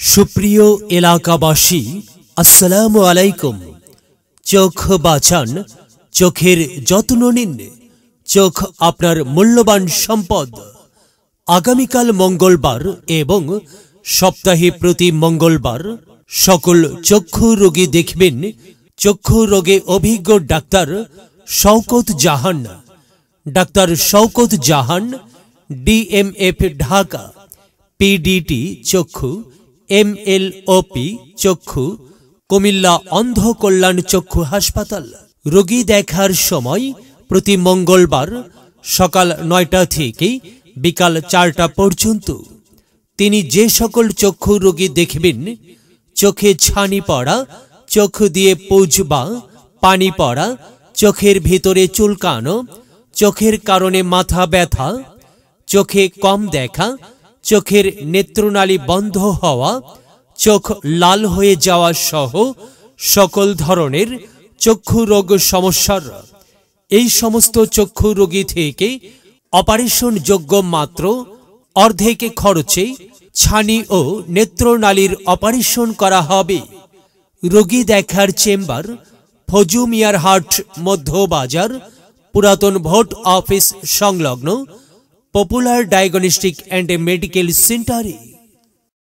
সুপ্রিয় এলাকাবাসী, আসসালামু আলাইকুম। চোখ বাঁচান, চোখের যত্ন নিন। চোখ আপনার মূল্যবান সম্পদ। আগামীকাল মঙ্গলবার এবং সপ্তাহে প্রতি মঙ্গলবার সকল চক্ষু রোগী দেখবেন চক্ষু রোগে অভিজ্ঞ ডাক্তার শওকত জাহান। ডাক্তার শওকত জাহান, ডিএমএফ ঢাকা, পিডিটি চক্ষু, এমএলওপি চক্ষু, কুমিল্লা অন্ধ কল্যাণ চক্ষু হাসপাতাল। রোগী দেখার সময় প্রতি মঙ্গলবার সকাল ৯টা থেকে বিকাল ৪টা পর্যন্ত। তিনি যে সকল চক্ষু রোগী দেখবেন চোখে ছানি পড়া, চোখ দিয়ে পুজ বা পানি পড়া, চোখের ভিতরে চুলকানো, চোখের কারণে মাথা ব্যথা, চোখে কম দেখা, চোখের নেত্রনালী বন্ধ হওয়া, চোখ লাল হয়ে যাওয়া সহ সকল ধরনের চক্ষু রোগ সমস্যার এই সমস্ত চক্ষু রোগী থেকে অপারেশন যোগ্য মাত্র অর্ধেক খরচে ছানি ও নেত্রনালীর অপারেশন করা হবে। রোগী দেখার চেম্বার ফজু মিয়ার হাট, মধ্যবাজার, পুরাতন ভোট অফিস সংলগ্ন পপুলার ডায়াগনস্টিক অ্যান্ড মেডিকেল সেন্টারে।